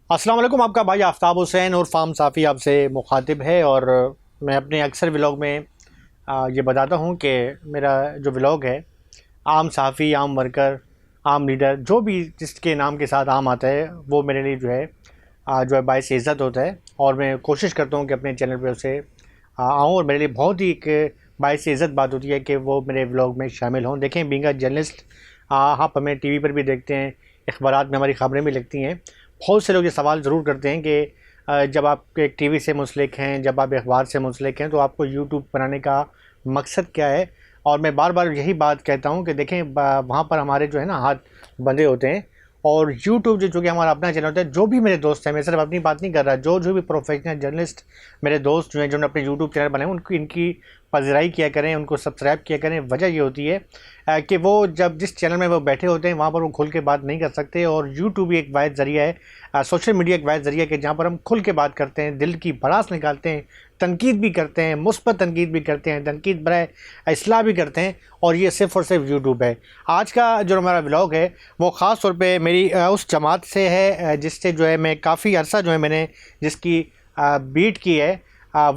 السلام علیکم، آپ کا بھائی آفتاب حسین اور فام صافی آپ سے مخاطب ہے۔ اور میں اپنے اکثر ولاگ میں یہ بتاتا ہوں کہ میرا جو ولاگ ہے، عام صحافی، عام ورکر، عام لیڈر، جو بھی جس کے نام کے ساتھ عام آتا ہے، وہ میرے لیے جو ہے باعث عزت ہوتا ہے۔ اور میں کوشش کرتا ہوں کہ اپنے چینل پہ اسے آؤں، اور میرے لیے بہت ہی ایک باعث عزت بات ہوتی ہے کہ وہ میرے ولاگ میں شامل ہوں۔ دیکھیں، بینگ اے جرنلسٹ، آپ ہمیں ٹی وی پر بھی دیکھتے ہیں، اخبارات میں ہماری خبریں بھی لگتی ہیں۔ بہت سے لوگ یہ سوال ضرور کرتے ہیں کہ جب آپ ایک ٹی وی سے منسلک ہیں، جب آپ اخبار سے منسلک ہیں، تو آپ کو یوٹیوب بنانے کا مقصد کیا ہے؟ اور میں بار بار یہی بات کہتا ہوں کہ دیکھیں، وہاں پر ہمارے جو ہے نا ہاتھ بندھے ہوتے ہیں، اور یوٹیوب جو کہ ہمارا اپنا چینل ہوتا ہے۔ جو بھی میرے دوست ہیں، میں صرف اپنی بات نہیں کر رہا، جو بھی پروفیشنل جرنلسٹ میرے دوست جو ہیں، جنہوں نے اپنے یوٹیوب چینل بنائے، ان کی پذیرائی کیا کریں، ان کو سبسکرائب کیا کریں۔ وجہ یہ ہوتی ہے کہ وہ جس چینل میں وہ بیٹھے ہوتے ہیں، وہاں پر وہ کھل کے بات نہیں کر سکتے، اور یوٹیوب ایک واحد ذریعہ ہے، سوشل میڈیا ایک واحد ذریعہ ہے کہ جہاں پر ہم کھل کے بات کرتے ہیں، دل کی بھڑاس نکالتے ہیں، تنقید بھی کرتے ہیں، مثبت تنقید بھی کرتے ہیں، تنقید برائے اصلاح بھی کرتے ہیں، اور یہ صرف اور صرف یوٹیوب ہے۔ آج کا جو ہمارا ولاگ ہے، وہ خاص طور پہ میری اس جماعت سے ہے جس سے جو ہے میں کافی عرصہ جو ہے میں نے جس کی بیٹ کی ہے،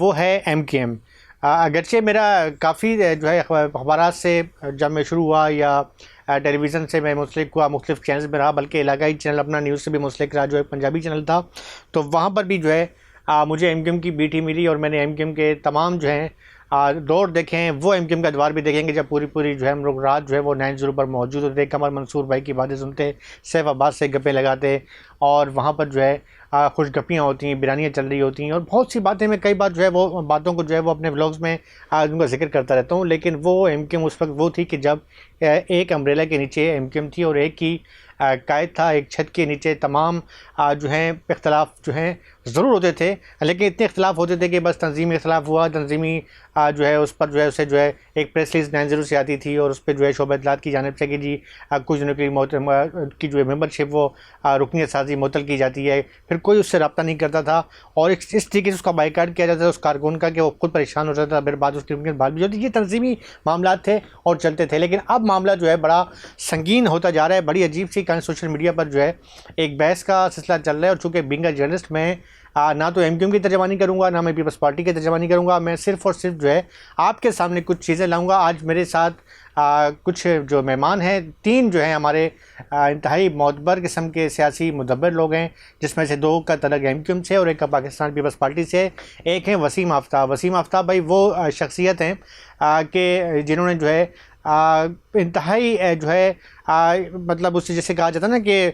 وہ ہے ایم کیو ایم۔ اگرچہ میرا کافی جو ہے اخبارات سے جب میں شروع ہوا، یا ٹیلی ویژن سے میں منسلک ہوا، مختلف چینلز میں رہا، بلکہ علاقائی چینل اپنا نیوز سے بھی منسلک رہا، جو ایک پنجابی چینل تھا، تو وہاں پر بھی جو ہے مجھے ایم کیو ایم کی بیٹ ہی ملی، اور میں نے ایم کیو ایم کے تمام جو ہیں دور دیکھے ہیں۔ وہ ایم کیو ایم کا ادوار بھی دیکھیں گے جب پوری جو ہے ہم لوگ رات جو ہے وہ 9 پر موجود ہوتے، قمر منصور بھائی کی باتیں سنتے، سیف عباس سے گپیں لگاتے، اور وہاں پر جو ہے خوش گپیاں ہوتی ہیں، بریانیاں چل رہی ہوتی ہیں، اور بہت سی باتیں، میں کئی بار جو ہے وہ باتوں کو جو ہے وہ اپنے ولاگز میں ان کا ذکر کرتا رہتا ہوں۔ لیکن وہ ایم کیو ایم اس وقت وہ تھی کہ جب ایک امبریلا کے نیچے ایم کیو ایم تھی، اور ایک ہی قائد تھا، ایک چھت کے نیچے تمام جو ہیں اختلاف جو ہیں ضرور ہوتے تھے، لیکن اتنے اختلاف ہوتے تھے کہ بس تنظیمی اختلاف ہوا، تنظیمی جو ہے اس پر جو ہے اسے جو ہے ایک پریس ریلیز 90 سے آتی تھی، اور اس پہ جو ہے شعبہ اطلاعات کی جانب سے کہ جی کچھ دنوں کی جو ہے ممبرشپ وہ رکنیت سازی معطل کی جاتی ہے، پھر کوئی اس سے رابطہ نہیں کرتا تھا، اور اس طریقے سے اس کا بائیکاٹ کیا جاتا تھا اس کارکن کا کہ وہ خود پریشان ہو جاتا تھا، پھر بعد اس کی رکنیت بحال بھی ہوتی۔ یہ تنظیمی معاملات تھے اور چلتے تھے، لیکن اب معاملہ جو ہے بڑا سنگین ہوتا جا رہا ہے۔ بڑی عجیب سی سوشل میڈیا پر جو ہے ایک بحث کا سلسلہ چل رہا ہے، اور چونکہ بینگ اے جرنلسٹ میں نہ تو ایم کیو ایم کی ترجمانی کروں گا، نہ میں پیپلز پارٹی کی ترجمانی کروں گا، میں صرف اور صرف جو ہے آپ کے سامنے کچھ چیزیں لاؤں گا۔ آج میرے ساتھ کچھ جو مہمان ہیں، 3 جو ہیں ہمارے انتہائی معتبر قسم کے سیاسی مدبر لوگ ہیں، جس میں سے 2 کا تعلق ایم کیو ایم سے اور ایک کا پاکستان پیپلز پارٹی سے۔ ایک ہیں وسیم آفتاب۔ وسیم آفتاب بھائی وہ شخصیت ہیں کہ جنہوں نے جو ہے انتہائی جو ہے مطلب اس سے جیسے کہا جاتا ہے نا کہ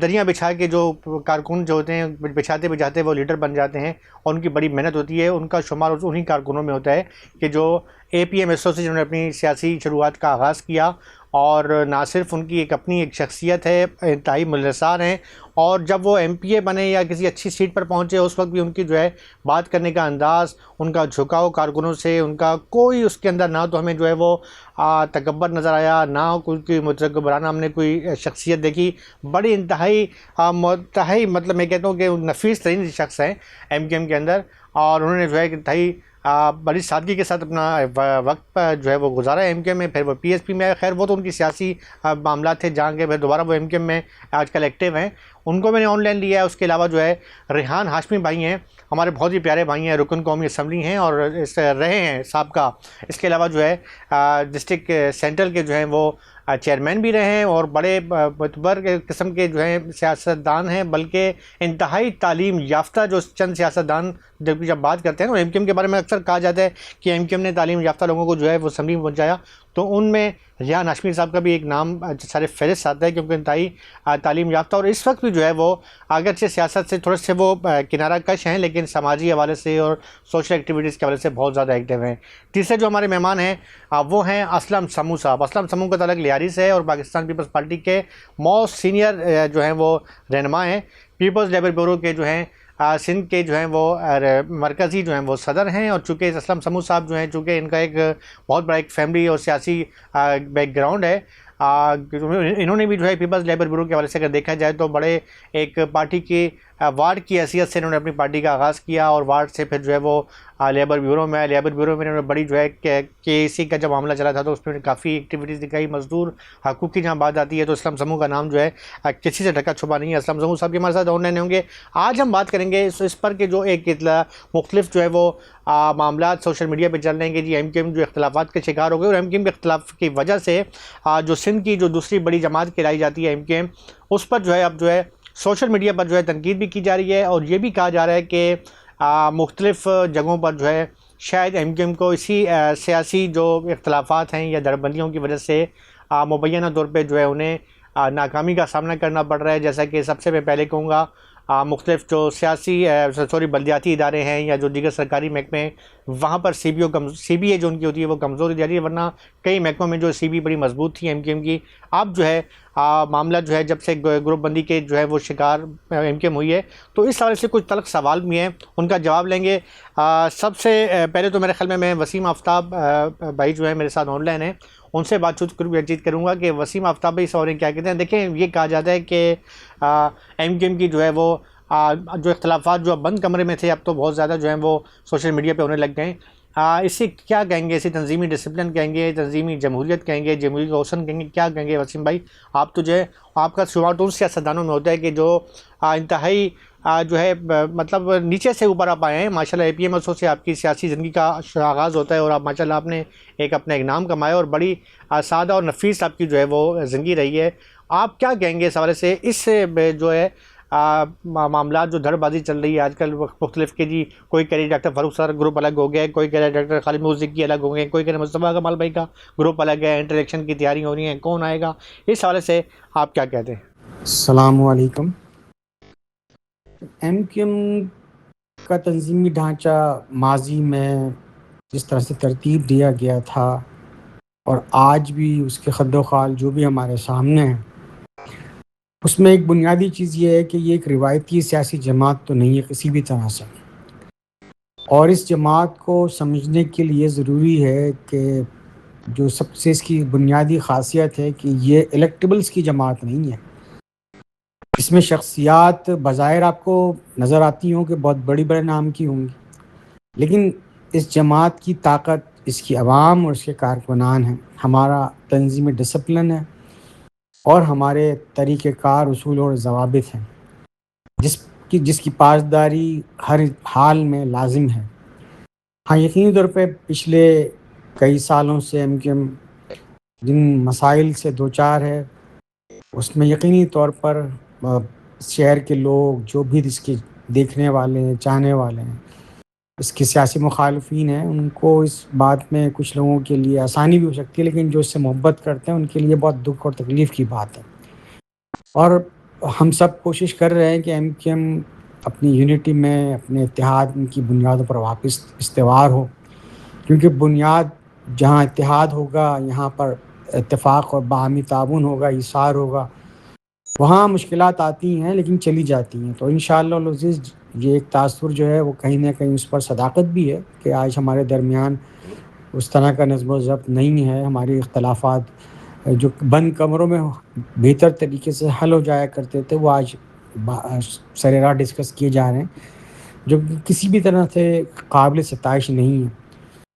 دریا بچھا کے جو کارکن جو ہوتے ہیں، بچھاتے بچھاتے وہ لیڈر بن جاتے ہیں، اور ان کی بڑی محنت ہوتی ہے۔ ان کا شمار انہی کارکنوں میں ہوتا ہے کہ جو اے پی ایم ایسو سے جنہوں نے اپنی سیاسی شروعات کا آغاز کیا، اور نہ صرف ان کی ایک اپنی ایک شخصیت ہے، انتہائی ملسار ہیں، اور جب وہ ایم پی اے بنے یا کسی اچھی سیٹ پر پہنچے، اس وقت بھی ان کی جو ہے بات کرنے کا انداز، ان کا جھکاؤ کارکنوں سے، ان کا کوئی اس کے اندر نہ تو ہمیں جو ہے وہ تکبر نظر آیا، نہ کوئی متکبرانہ ہم نے کوئی شخصیت دیکھی۔ بڑی انتہائی مطلب میں کہتا ہوں کہ نفیس ترین شخص ہیں ایم کیو ایم کے اندر، اور انہوں نے جو ہے انتہائی بڑی سادگی کے ساتھ اپنا وقت جو ہے وہ گزارا ایم کیو ایم میں۔ پھر وہ پی ایس پی میں آئے، خیر وہ تو ان کی سیاسی معاملات تھے جہاں کے، پھر دوبارہ وہ ایم کیو ایم میں آج کل ایکٹیو ہیں، ان کو میں نے آن لائن لیا ہے۔ اس کے علاوہ جو ہے ریحان ہاشمی بھائی ہیں، ہمارے بہت ہی پیارے بھائی ہیں، رکن قومی اسمبلی ہیں اور رہے ہیں سابقہ۔ اس کے علاوہ جو ہے ڈسٹرکٹ سینٹرل کے جو ہیں وہ چیئرمین بھی رہے ہیں، اور بڑے معتبر قسم کے جو ہیں سیاستدان ہیں، بلکہ انتہائی تعلیم یافتہ جو چند سیاستدان جب بات کرتے ہیں نا، ایم کیو ایم کے بارے میں اکثر کہا جاتا ہے کہ ایم کیو ایم نے تعلیم یافتہ لوگوں کو جو ہے وہ اسمبلی میں پہنچایا، تو ان میں ریحان ہاشمی صاحب کا بھی ایک نام سارے فہرست آتا ہے، کیونکہ انتہائی تعلیم یافتہ، اور اس وقت بھی جو ہے وہ اگرچہ سیاست سے تھوڑے سے وہ کنارہ کش ہیں، لیکن سماجی حوالے سے اور سوشل ایکٹیویٹیز کے حوالے سے بہت زیادہ ایکٹیو ہیں۔ تیسرے جو ہمارے مہمان ہیں وہ ہیں اسلم سمو صاحب۔ اسلم سمو کا تعلق لیاری سے ہے، اور پاکستان پیپلز پارٹی کے موسٹ سینئر جو ہیں وہ رہنما ہیں۔ پیپلز لیبر بیورو کے جو ہیں سندھ کے جو ہیں وہ مرکزی جو ہیں وہ صدر ہیں، اور چونکہ اسلم سمو صاحب جو ہیں، چونکہ ان کا ایک بہت بڑا ایک فیملی اور سیاسی بیک گراؤنڈ ہے، انہوں نے بھی جو ہے پیپلز لیبر بیورو کے حوالے سے اگر دیکھا جائے تو بڑے ایک پارٹی کی وارڈ کی حیثیت سے انہوں نے اپنی پارٹی کا آغاز کیا، اور وارڈ سے پھر جو ہے وہ لیبر بیورو میں انہوں نے بڑی جو ہے کہ اسی کا جب معاملہ چلا تھا تو اس میں کافی ایکٹیویٹیز دکھائی. مزدور حقوق کی جہاں بات آتی ہے تو اسلم سمو کا نام جو ہے کسی سے ڈھکا چھپا نہیں ہے. اسلم سمو صاحب بھی ہمارے ساتھ آن لائن ہوں گے. آج ہم بات کریں گے اس پر کہ جو ایک مختلف جو ہے وہ معاملات سوشل میڈیا پہ چل رہے ہیں کہ جی ایم کیو ایم جو اختلافات کے شکار ہو گئے، اور ایم کیو ایم کے اختلاف کی وجہ سے جو سندھ کی جو دوسری بڑی جماعت کہلائی جاتی ہے ایم کیو ایم، اس پر جو ہے اب جو ہے سوشل میڈیا پر جو ہے تنقید بھی کی جا رہی ہے، اور یہ بھی کہا جا رہا ہے کہ مختلف جگہوں پر جو ہے شاید ایم کیو ایم کو اسی سیاسی جو اختلافات ہیں یا دھڑبندیوں کی وجہ سے مبینہ طور پہ جو ہے انہیں ناکامی کا سامنا کرنا پڑ رہا ہے. جیسا کہ سب سے میں پہلے کہوں گا مختلف جو بلدیاتی ادارے ہیں یا جو دیگر سرکاری محکمے ہیں، وہاں پر سی بی اے جو ان کی ہوتی ہے وہ کمزور جا رہی ہے، ورنہ کئی محکموں میں جو سی بی بڑی مضبوط تھی ایم کیو ایم کی. اب جو ہے معاملہ جو ہے جب سے گروپ بندی کے جو ہے وہ شکار ایم کیو ایم ہوئی ہے، تو اس حوالے سے کچھ تلخ سوال بھی ہیں، ان کا جواب لیں گے. سب سے پہلے تو میرے خیال میں وسیم آفتاب بھائی جو ہے میرے ساتھ آن لائن ہیں، ان سے بات چیت کروں گا کہ وسیم آفتاب بھائی سوری کیا کہتے ہیں. دیکھیں، یہ کہا جاتا ہے کہ ایم کیو ایم کی جو ہے وہ جو اختلافات جو بند کمرے میں تھے اب تو بہت زیادہ جو ہیں وہ سوشل میڈیا پہ ہونے لگ گئے ہیں. اسے کیا کہیں گے؟ اسے تنظیمی ڈسپلن کہیں گے، تنظیمی جمہوریت کہیں گے، جمہوری کا حسن کہیں گے، کیا کہیں گے وسیم بھائی؟ آپ تو جو ہے آپ کا شمار تو ان سیاستدانوں میں ہوتا ہے کہ جو انتہائی جو ہے مطلب نیچے سے اوپر آپ آئے ہیں. ماشاءاللہ اے پی ایم ایس او سے آپ کی سیاسی زندگی کا آغاز ہوتا ہے، اور آپ ماشاءاللہ آپ نے اپنا ایک نام کمایا، اور بڑی سادہ اور نفیس آپ کی جو ہے وہ زندگی رہی ہے. آپ کیا کہیں گے اس حوالے سے؟ اس جو ہے معاملات جو دھڑ بازی چل رہی ہے آج کل مختلف کے جی کوئی کہہ رہی ہے ڈاکٹر فاروق صاحب گروپ الگ ہو گیا ہے، کوئی کہہ رہا ہے ڈاکٹر خالد موزک کی الگ ہو گئے، کوئی کہہ رہا ہے مصطفیٰ کمال بھائی کا گروپ الگ ہے، انٹر الیکشن کی تیاری ہو رہی ہیں، کون آئے گا؟ اس حوالے سے آپ کیا کہتے ہیں؟ السلام علیکم. ایم کیو ایم کا تنظیمی ڈھانچہ ماضی میں جس طرح سے ترتیب دیا گیا تھا، اور آج بھی اس کے خد و خال جو بھی ہمارے سامنے ہیں، اس میں ایک بنیادی چیز یہ ہے کہ یہ ایک روایتی سیاسی جماعت تو نہیں ہے کسی بھی طرح سے. اور اس جماعت کو سمجھنے کے لیے ضروری ہے کہ جو سب سے اس کی بنیادی خاصیت ہے کہ یہ الیکٹیبلز کی جماعت نہیں ہے. اس میں شخصیات بظاہر آپ کو نظر آتی ہوں کہ بہت بڑے بڑے نام کی ہوں گی، لیکن اس جماعت کی طاقت اس کی عوام اور اس کے کارکنان ہیں، ہمارا تنظیمی ڈسپلن ہے، اور ہمارے طریقہ کار، اصول اور ضوابط ہیں جس کی پاسداری ہر حال میں لازم ہے. ہاں، یقینی طور پہ پچھلے کئی سالوں سے ایم کیو ایم جن مسائل سے دوچار ہے، اس میں یقینی طور پر شہر کے لوگ جو بھی اس کے دیکھنے والے ہیں، چاہنے والے ہیں، اس کے سیاسی مخالفین ہیں، ان کو اس بات میں کچھ لوگوں کے لیے آسانی بھی ہو سکتی ہے، لیکن جو اس سے محبت کرتے ہیں ان کے لیے بہت دکھ اور تکلیف کی بات ہے. اور ہم سب کوشش کر رہے ہیں کہ ایم کیو ایم اپنی یونٹی میں، اپنے اتحاد کی بنیادوں پر واپس استوار ہو، کیونکہ بنیاد جہاں اتحاد ہوگا، یہاں پر اتفاق اور باہمی تعاون ہوگا، ایثار ہوگا. وہاں مشکلات آتی ہیں لیکن چلی جاتی ہیں. تو انشاءاللہ العزیز یہ ایک تاثر جو ہے وہ کہیں نہ کہیں اس پر صداقت بھی ہے کہ آج ہمارے درمیان اس طرح کا نظم و ضبط نہیں ہے. ہماری اختلافات جو بند کمروں میں بہتر طریقے سے حل ہو جایا کرتے تھے، وہ آج سر راہ ڈسکس کیے جا رہے ہیں، جو کسی بھی طرح سے قابل ستائش نہیں ہے.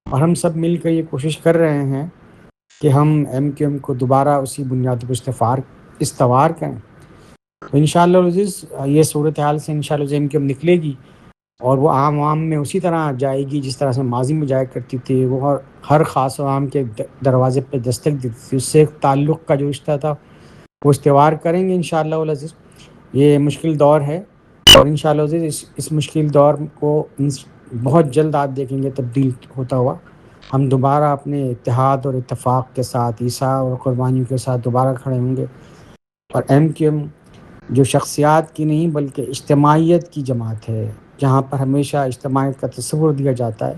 اور ہم سب مل کر یہ کوشش کر رہے ہیں کہ ہم ایم کیو ایم کو دوبارہ اسی بنیاد پر استوار کریں. تو انشاءاللہ العزیز یہ صورتحال سے انشاءاللہ ایم کیو ایم نکلے گی، اور وہ عام میں اسی طرح جائے گی جس طرح سے ماضی میں جایا کرتی تھی. وہ ہر خاص عام کے دروازے پہ دستک دیتی تھی، اس سے ایک تعلق کا جو رشتہ تھا وہ استوار کریں گے انشاءاللہ العزیز. یہ مشکل دور ہے، اور انشاءاللہ العزیز اس مشکل دور کو بہت جلد آپ دیکھیں گے تبدیل ہوتا ہوا. ہم دوبارہ اپنے اتحاد اور اتفاق کے ساتھ، ایثار اور قربانیوں کے ساتھ دوبارہ کھڑے ہوں گے. اور ایم کیو ایم جو شخصیات کی نہیں بلکہ اجتماعیت کی جماعت ہے، جہاں پر ہمیشہ اجتماعیت کا تصور دیا جاتا ہے،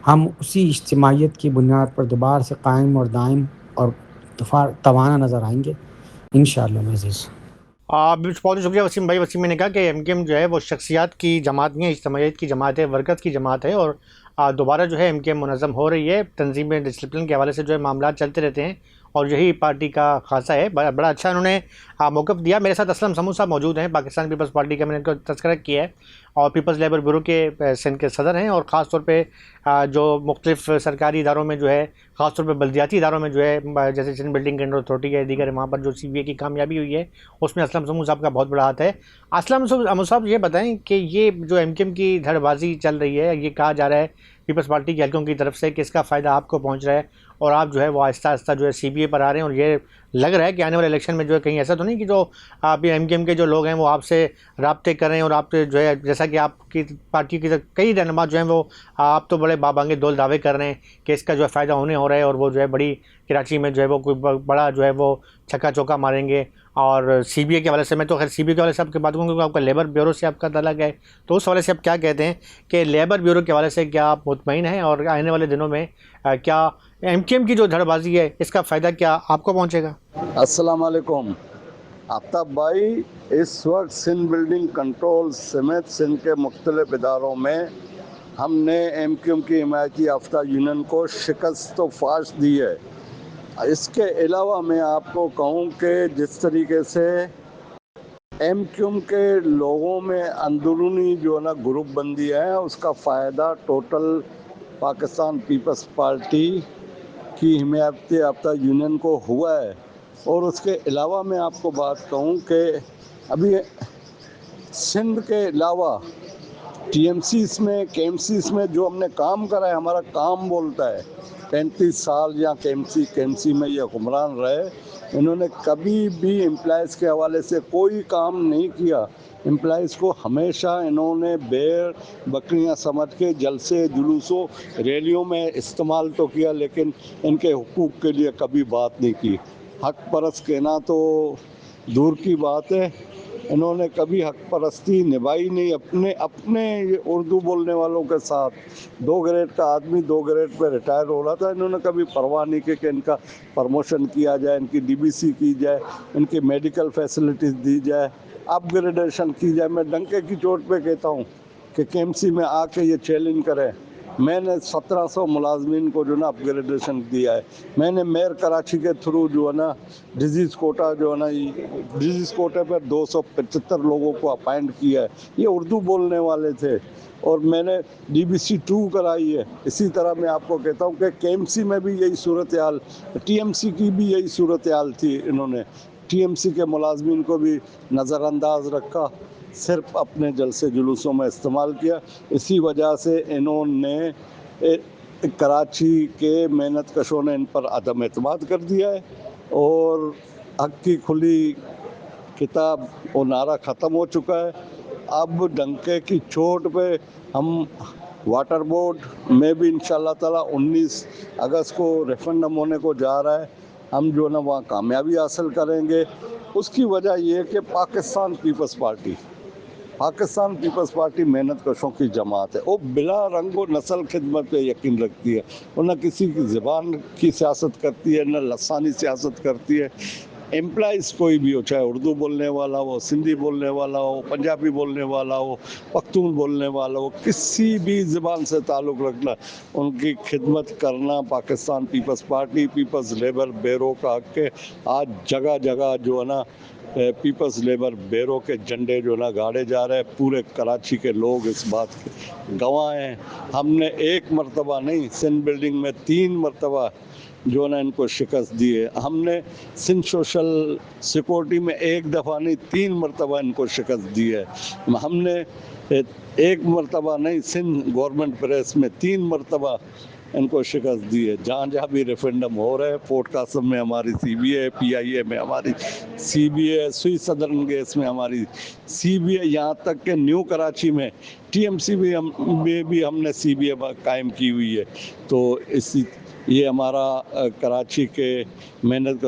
ہم اسی اجتماعیت کی بنیاد پر دوبارہ سے قائم اور دائم اور توانا نظر آئیں گے انشاءاللہ عزیز. بہت شکریہ وسیم بھائی. وسیم نے کہا کہ ایم کیو ایم جو ہے وہ شخصیات کی جماعت نہیں ہے، اجتماعیت کی جماعت ہے، ورکت کی جماعت ہے، اور دوبارہ جو ہے ایم کیو ایم منظم ہو رہی ہے. تنظیم ڈسپلن کے حوالے سے جو ہے معاملات چلتے رہتے ہیں، اور یہی پارٹی کا خاصہ ہے. بڑا اچھا انہوں نے موقف دیا. میرے ساتھ اسلم سمو صاحب موجود ہیں, پاکستان پیپلز پارٹی کا میں نے ان کا تذکرہ کیا ہے, اور پیپلز لیبر بیورو کے سندھ کے صدر ہیں, اور خاص طور پہ جو مختلف سرکاری اداروں میں جو ہے, خاص طور پہ بلدیاتی اداروں میں جو ہے, جیسے سندھ بلڈنگ اینڈ اتھارٹی ہے, دیگر وہاں پر جو CBA کی کامیابی ہوئی ہے اس میں اسلم سمو صاحب کا بہت بڑا ہاتھ ہے. اسلم سمو صاحب یہ بتائیں کہ یہ جو MKM کی دھڑ بازی چل رہی ہے, یہ کہا جا رہا ہے پیپلز پارٹی کے حلقوں کی طرف سے کہ اس کا فائدہ آپ کو پہنچ رہا ہے, اور آپ جو ہے وہ آہستہ آہستہ جو ہے CBA پر آ رہے ہیں, اور یہ لگ رہا ہے کہ آنے والے الیکشن میں جو ہے کہیں ایسا تو نہیں کہ جو آپ MKM کے جو لوگ ہیں وہ آپ سے رابطے کریں, اور آپ جو ہے جیسا کہ آپ کی پارٹی کی کئی رہنما جو ہیں وہ آپ تو بڑے بابانگے دول دعوے کر رہے ہیں کہ اس کا جو ہے فائدہ ہونے ہو رہا ہے, اور وہ جو ہے بڑی کراچی میں جو ہے وہ کوئی بڑا جو ہے وہ چھکا چوکا ماریں گے. اور CBA کے حوالے سے, میں تو خیر CBA کے حوالے سے آپ کی بات کروں, کیونکہ آپ کا لیبر بیورو سے آپ کا تعلق ہے, تو اس حوالے سے آپ کیا کہتے ہیں کہ لیبر بیورو کے حوالے سے کیا آپ مطمئن ہیں, اور آنے والے دنوں میں کیا MKM کی جو دھڑ بازی ہے اس کا فائدہ کیا آپ کو پہنچے گا؟ السلام علیکم آفتاب بھائی. اس وقت سندھ بلڈنگ کنٹرول سمیت سندھ کے مختلف اداروں میں ہم نے MKM کی حمایتی یافتہ یونین کو شکست و فاش دی ہے. اس کے علاوہ میں آپ کو کہوں کہ جس طریقے سے MKM کے لوگوں میں اندرونی جو ہے نا گروپ بندی ہے, اس کا فائدہ ٹوٹل پاکستان پیپلز پارٹی کی حمایت یافتہ یونین کو ہوا ہے. اور اس کے علاوہ میں آپ کو بات کہوں کہ ابھی سندھ کے علاوہ TMCs میں KMCs میں جو ہم نے کام کرا ہے, ہمارا کام بولتا ہے. 35 سال یا KMC میں یہ حکمران رہے, انہوں نے کبھی بھی امپلائز کے حوالے سے کوئی کام نہیں کیا. امپلائز کو ہمیشہ انہوں نے بھیڑ بکریاں سمجھ کے جلسے جلوسوں ریلیوں میں استعمال تو کیا, لیکن ان کے حقوق کے لیے کبھی بات نہیں کی. حق پرست کہنا تو دور کی بات ہے, انہوں نے کبھی حق پرستی نبھائی نہیں. اپنے اردو بولنے والوں کے ساتھ 2 گریڈ کا آدمی 2 گریڈ پہ ریٹائر ہو رہا تھا, انہوں نے کبھی پرواہ نہیں کی کہ ان کا پروموشن کیا جائے, ان کی DBC کی جائے, ان کی میڈیکل فیسلٹیز دی جائے, اپ گریڈیشن کی جائے. میں ڈنکے کی چوٹ پہ کہتا ہوں کہ KMC میں آ کے یہ چیلنج کرے. میں نے 1700 ملازمین کو جو نا اپ گریڈیشن دیا ہے. میں نے میئر کراچی کے تھرو جو ہے نا ڈیزیز کوٹا جو ہے نا ڈیزیز کوٹے پر 275 لوگوں کو اپائنٹ کیا ہے. یہ اردو بولنے والے تھے, اور میں نے DBC 2 کرائی ہے. اسی طرح میں آپ کو کہتا ہوں کہ KMC میں بھی یہی صورتحال, TMC کی بھی یہی صورتحال تھی. انہوں نے TMC کے ملازمین کو بھی نظر انداز رکھا, صرف اپنے جلسے جلوسوں میں استعمال کیا. اسی وجہ سے انہوں نے کراچی کے محنت کشوں نے ان پر عدم اعتماد کر دیا ہے, اور حق کی کھلی کتاب وہ نعرہ ختم ہو چکا ہے. اب ڈنکے کی چوٹ پہ ہم واٹر بورڈ میں بھی انشاءاللہ تعالیٰ 19 اگست کو ریفرنڈم ہونے کو جا رہا ہے, ہم جو نا وہاں کامیابی حاصل کریں گے. اس کی وجہ یہ ہے کہ پاکستان پیپلز پارٹی محنت کشوں کی جماعت ہے. وہ بلا رنگ و نسل خدمت پہ یقین رکھتی ہے, وہ نہ کسی کی زبان کی سیاست کرتی ہے, نہ لسانی سیاست کرتی ہے. امپلائز کوئی بھی ہو, چاہے اردو بولنے والا ہو, سندھی بولنے والا ہو, پنجابی بولنے والا ہو, پختون بولنے والا ہو, کسی بھی زبان سے تعلق رکھنا, ان کی خدمت کرنا پاکستان پیپلز پارٹی پیپلز لیبر بیورو کا حق ہے. آج جگہ جگہ جو ہے نا پیپلز لیبر بیورو کے جھنڈے جو نا گاڑے جا رہے ہیں. پورے کراچی کے لوگ اس بات کے گواہ ہیں. ہم نے 1 مرتبہ نہیں, سندھ بلڈنگ میں 3 مرتبہ جو نا ان کو شکست دی ہے. ہم نے سندھ سوشل سیکورٹی میں 1 دفعہ نہیں 3 مرتبہ ان کو شکست دی ہے. ہم نے 1 مرتبہ نہیں, سندھ گورنمنٹ پریس میں 3 مرتبہ ان کو شکست دی ہے. جہاں جہاں بھی ریفرنڈم ہو رہے ہیں, فورٹ قاسم میں ہماری CBA, PIA میں ہماری CBA, سوئی صدرن گیس میں ہماری CBA, یہاں تک کہ نیو کراچی میں TMC بھی ہم نے CBA قائم کی ہوئی ہے. تو یہ ہمارا کراچی کے محنت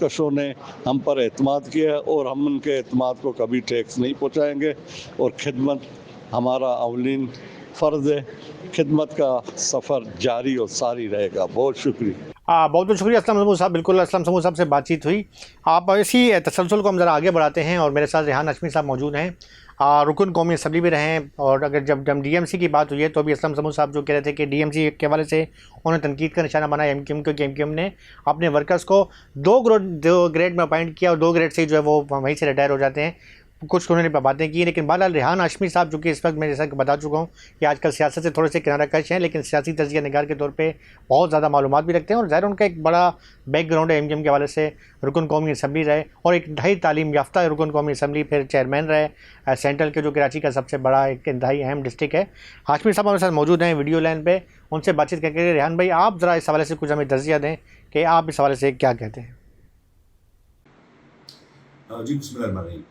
کشوں نے ہم پر اعتماد کیا ہے, اور ہم ان کے اعتماد کو کبھی ٹیکس نہیں پہنچائیں گے. اور خدمت ہمارا اولین فرض ہے. خدمت کا سفر جاری اور ساری رہے گا. بہت شکریہ. بہت بہت شکریہ اسلم سمو صاحب. بالکل اسلم سمو صاحب سے بات چیت ہوئی. آپ اسی تسلسل کو ہم ذرا آگے بڑھاتے ہیں, اور میرے ساتھ ریحان ہاشمی صاحب موجود ہیں. رکن قومی اسمبلی بھی رہے ہیں، اور اگر جب ڈی ایم سی کی بات ہوئی ہے تو بھی اسلم سمود صاحب جو کہہ رہے تھے کہ ڈی ایم سی کے حوالے سے انہوں نے تنقید کا نشانہ بنایا ایم کیو ایم کو، کہ ایم کیو ایم نے اپنے ورکرز کو 2 گریڈ میں اپائنٹ کیا، اور 2 گریڈ سے جو ہے وہ وہیں سے ریٹائر ہو جاتے ہیں. کچھ انہوں نے باتیں کی. لیکن بہرحال ریحان ہاشمی صاحب جو کہ اس وقت میں جیسا کہ بتا چکا ہوں کہ آج کل سیاست سے تھوڑے سے کنارہ کش ہیں، لیکن سیاسی تجزیہ نگار کے طور پہ بہت زیادہ معلومات بھی رکھتے ہیں، اور ظاہر ان کا ایک بڑا بیک گراؤنڈ ہے ایم کیو ایم کے حوالے سے. رکن قومی اسمبلی رہے، اور ایک انتہائی تعلیم یافتہ رکن قومی اسمبلی، پھر چیئرمین رہے سینٹرل کے، جو کراچی کا سب سے بڑا ایک انتہائی اہم ڈسٹرکٹ ہے. ہاشمی صاحب ہمارے ساتھ موجود ہیں ویڈیو لائن پہ، ان سے بات چیت کر کے. ریحان بھائی، آپ ذرا اس حوالے سے کچھ ہمیں تجزیہ دیں کہ آپ اس حوالے سے کیا کہتے ہیں. جی بسم اللہ الرحمن الرحیم.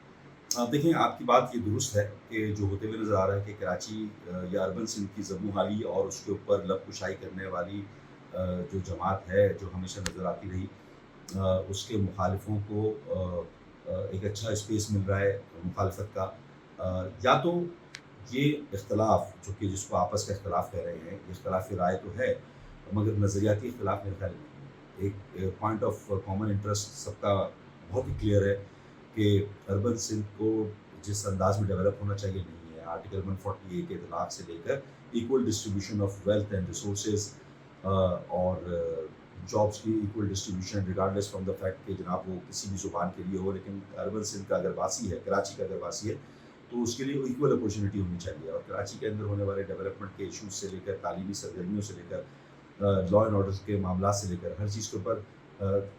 دیکھیں، آپ کی بات یہ درست ہے کہ جو ہوتے ہوئے نظر آ رہا ہے کہ کراچی یا اربن سندھ کی زبوں حالی اور اس کے اوپر لب کشائی کرنے والی جو جماعت ہے جو ہمیشہ نظر آتی رہی، اس کے مخالفوں کو ایک اچھا اسپیس مل رہا ہے مخالفت کا. یا تو یہ اختلاف جو کہ جس کو آپس کا اختلاف کہہ رہے ہیں، اختلاف رائے تو ہے مگر نظریاتی اختلاف میرے خیال میں ایک پوائنٹ آف کامن انٹرسٹ سب کا بہت ہی کلیئر ہے کہ اربن سندھ کو جس انداز میں ڈیولپ ہونا چاہیے نہیں ہے. آرٹیکل 148 کے اطلاق سے لے کر equal distribution of wealth and resources اور جابس کی equal distribution regardless from the fact کہ جناب وہ کسی بھی زبان کے لیے ہو، لیکن اربن سندھ کا اگر واسی ہے، کراچی کا اگر واسی ہے تو اس کے لیے ایکول اپورچونیٹی ہونی چاہیے. اور کراچی کے اندر ہونے والے ڈیولپمنٹ کے ایشوز سے لے کر تعلیمی سرگرمیوں سے لے کر لا اینڈ آرڈر کے معاملات سے لے کر ہر چیز کے اوپر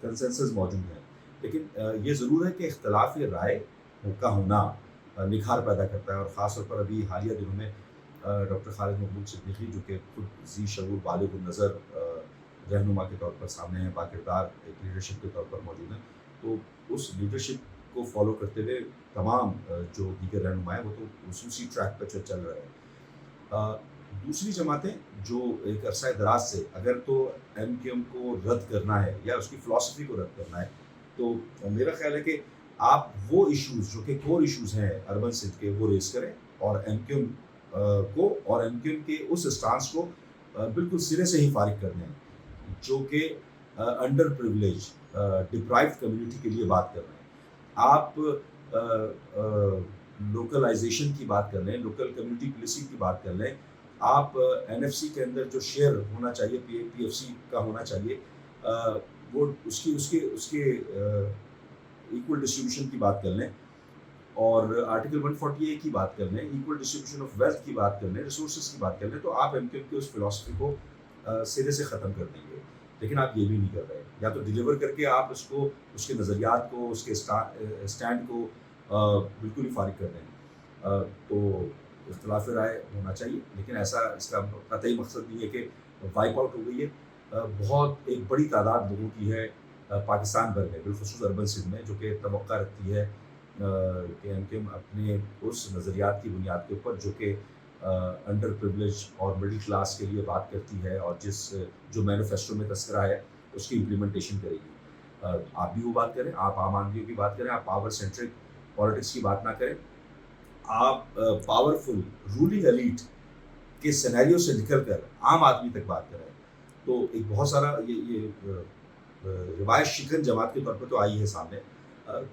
کنسنسس موجود ہے. لیکن یہ ضرور ہے کہ اختلاف رائے کا ہونا نکھار پیدا کرتا ہے، اور خاص طور پر ابھی حالیہ دنوں میں ڈاکٹر خالد محمود صدیقی جو کہ خود ذی شعور بالغ النظر رہنما کے طور پر سامنے ہیں، باکردار ایک لیڈرشپ کے طور پر موجود ہیں، تو اس لیڈرشپ کو فالو کرتے ہوئے تمام جو دیگر رہنما ہیں وہ تو خصوصی ٹریک پر چل رہے ہیں. دوسری جماعتیں جو ایک عرصہ دراز سے اگر تو ایم کیو ایم کو رد کرنا ہے یا اس کی فلاسفی کو رد کرنا ہے، تو میرا خیال ہے کہ آپ وہ ایشوز جو کہ کور ایشوز ہیں اربن سندھ کے وہ ریز کریں، اور ایم کیو ایم کو اور ایم کیو ایم کے اس اسٹانس کو بالکل سرے سے ہی فارغ کر دیں جو کہ انڈر پریولیج ڈپرائیوڈ کمیونٹی کے لیے بات کر رہے ہیں. آپ لوکلائزیشن کی بات کر لیں، لوکل کمیونٹی پولیسنگ کی بات کر لیں، آپ این ایف سی کے اندر جو شیئر ہونا چاہیے پی ایف سی کا ہونا چاہیے وہ اس کے ایکول ڈسٹریبیوشن کی بات کر لیں، اور آرٹیکل 148 کی بات کر لیں، ایکول ڈسٹریبیوشن آف ویلتھ کی بات کر لیں، ریسورسز کی بات کر لیں، تو آپ ایم کیو ایم کی اس فلاسفی کو سرے سے ختم کر دیں گے. لیکن آپ یہ بھی نہیں کر رہے. یا تو ڈیلیور کر کے آپ اس کو، اس کے نظریات کو، اس کے اسٹینڈ کو بالکل ہی فارغ کر دیں. تو اختلاف رائے ہونا چاہیے، لیکن ایسا اس کا قطعی مقصد نہیں ہے کہ وائپ آؤٹ ہو گئی ہے. بہت ایک بڑی تعداد لوگوں کی ہے پاکستان بھر میں، بالخصوص اربن سندھ میں، جو کہ توقع رکھتی ہے کہ ایم کیو ایم اپنے اس نظریات کی بنیاد کے اوپر جو کہ انڈر پریولیج اور مڈل کلاس کے لیے بات کرتی ہے، اور جو مینیفیسٹو میں تذکرہ ہے اس کی امپلیمنٹیشن کرے گی. آپ بھی وہ بات کریں، آپ عام آدمیوں کی بات کریں، آپ پاور سینٹرک پالیٹکس کی بات نہ کریں. آپ پاورفل رولنگ ایلیٹ کے سینیریو سے نکل کر عام آدمی تک بات کریں. تو ایک بہت سارا یہ روایت شکن جماعت کے طور پر تو آئی ہے سامنے.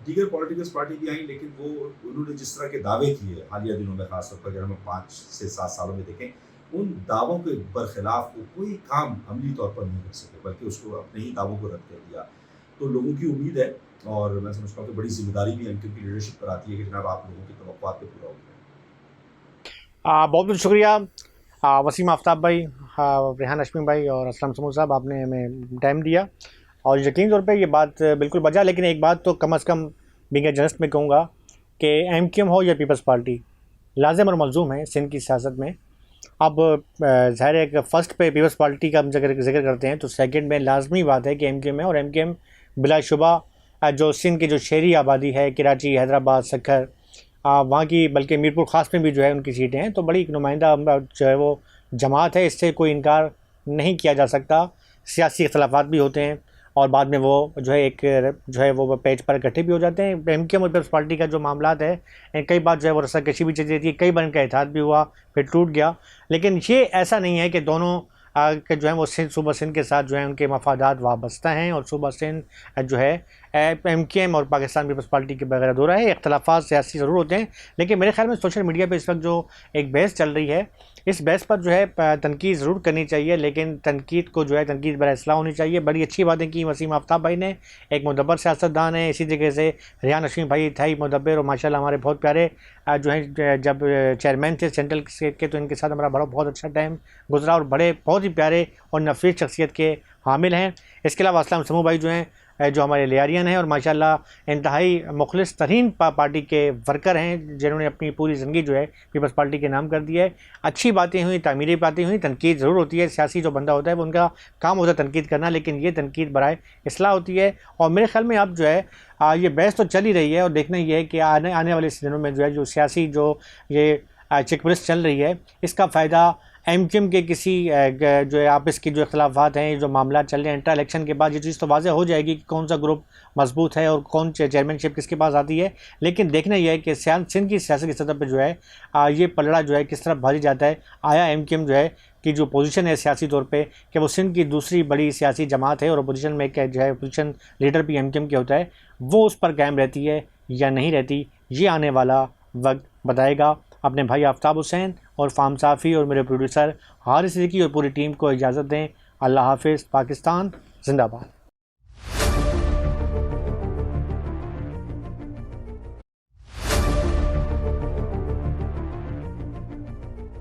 دیگر پولیٹیکل پارٹی بھی آئیں، لیکن انہوں نے جس طرح کے دعوے کیے حالیہ دنوں میں، خاص طور پر اگر ہم 5 سے 7 سالوں میں دیکھیں، ان دعووں کے برخلاف وہ کوئی کام عملی طور پر نہیں کر سکے، بلکہ اس کو اپنے ہی دعووں کو رد کر دیا. تو لوگوں کی امید ہے، اور میں سمجھتا ہوں کہ بڑی ذمہ داری بھی ایم کیو کی لیڈرشپ پر آتی ہے کہ جناب آپ لوگوں کی توقعات پہ پورا ہوگا. بہت بہت شکریہ وسیم آفتاب بھائی، ریحان ہاشمی بھائی اور اسلم سمود صاحب، آپ نے ہمیں ٹائم دیا، اور یقین طور پہ یہ بات بالکل بجا. لیکن ایک بات تو کم از کم بینگ اے جرنلسٹ میں کہوں گا کہ ایم کیو ایم ہو یا پیپلز پارٹی، لازم اور ملزوم ہے سندھ کی سیاست میں. اب ظاہر ہے کہ فرسٹ پہ پیپلز پارٹی کا ہم ذکر کرتے ہیں، تو سیکنڈ میں لازمی بات ہے کہ ایم کیو ایم ہے. اور ایم کیو ایم بلا شبہ جو سندھ کی جو شہری آبادی ہے، کراچی، حیدرآباد، سکھر، وہاں کی، بلکہ میرپور خاص میں بھی جو ہے ان کی سیٹیں ہیں، تو بڑی ایک نمائندہ جو ہے وہ جماعت ہے. اس سے کوئی انکار نہیں کیا جا سکتا. سیاسی اختلافات بھی ہوتے ہیں، اور بعد میں وہ جو ہے وہ پیج پر اکٹھے بھی ہو جاتے ہیں. ایم کیو ایم اور پیپلز پارٹی کا جو معاملات ہے، کئی بار جو ہے وہ رسہ کشی بھی چلی جاتی ہے، کئی بار ان کا اتحاد بھی ہوا، پھر ٹوٹ گیا. لیکن یہ ایسا نہیں ہے کہ دونوں کہ جو ہے وہ صوبہ سندھ کے ساتھ جو ہے ان کے مفادات وابستہ ہیں، اور صوبہ سندھ جو ہے ایم کیو ایم اور پاکستان پیپلز پارٹی کے بغیر ادھورا ہے۔ اختلافات سیاسی ضرور ہوتے ہیں، لیکن میرے خیال میں سوشل میڈیا پہ اس وقت جو ایک بحث چل رہی ہے، اس بحث پر جو ہے تنقید ضرور کرنی چاہیے، لیکن تنقید کو جو ہے تنقید برائے اصلاح ہونی چاہیے۔ بڑی اچھی باتیں کی وسیم آفتاب بھائی نے، ایک مدبر سیاستدان ہیں۔ اسی طریقے سے ریحان حشمی بھائی تھے ہی مدبر، اور ماشاءاللہ ہمارے بہت پیارے جو ہیں جب چیئرمین تھے سینٹرل کے، تو ان کے ساتھ ہمارا بہت اچھا ٹائم گزرا، اور بہت ہی پیارے اور نفیس شخصیت کے حامل ہیں۔ اس کے علاوہ اسلام سمو بھائی جو ہیں جو ہمارے لیاریان ہیں، اور ماشاءاللہ انتہائی مخلص ترین پارٹی کے ورکر ہیں، جنہوں نے اپنی پوری زندگی جو ہے پیپلز پارٹی کے نام کر دی ہے۔ اچھی باتیں ہوئیں، تعمیری باتیں ہوئیں، تنقید ضرور ہوتی ہے۔ سیاسی جو بندہ ہوتا ہے وہ ان کا کام ہوتا ہے تنقید کرنا، لیکن یہ تنقید برائے اصلاح ہوتی ہے۔ اور میرے خیال میں اب جو ہے یہ بحث تو چل ہی رہی ہے، اور دیکھنا یہ ہے کہ آنے والے دنوں میں جو ہے جو سیاسی جو یہ چیک پوسٹ چل رہی ہے، اس کا فائدہ ایم کیو ایم کے کسی جو ہے آپس کی جو اختلافات ہیں، جو معاملات چل رہے ہیں، انٹر الیکشن کے بعد یہ چیز تو واضح ہو جائے گی کہ کون سا گروپ مضبوط ہے اور کون چیئرمین شپ کس کے پاس آتی ہے۔ لیکن دیکھنا یہ ہے کہ سندھ کی سیاست کی سطح پہ جو ہے یہ پلڑا جو ہے کس طرح بھاری جاتا ہے۔ آیا ایم کیو ایم جو ہے کی جو پوزیشن ہے سیاسی طور پہ کہ وہ سندھ کی دوسری بڑی سیاسی جماعت ہے، اور اپوزیشن میں جو ہے اپوزیشن لیڈر بھی ایم کیو ایم کے ہوتا ہے، وہ اس پر قائم رہتی ہے یا نہیں رہتی، یہ آنے والا وقت بتائے گا۔ اپنے بھائی آفتاب حسین اور فام صافی اور میرے پروڈیوسر حارث صدیقی اور پوری ٹیم کو اجازت دیں۔ اللہ حافظ۔ پاکستان زندہ باد۔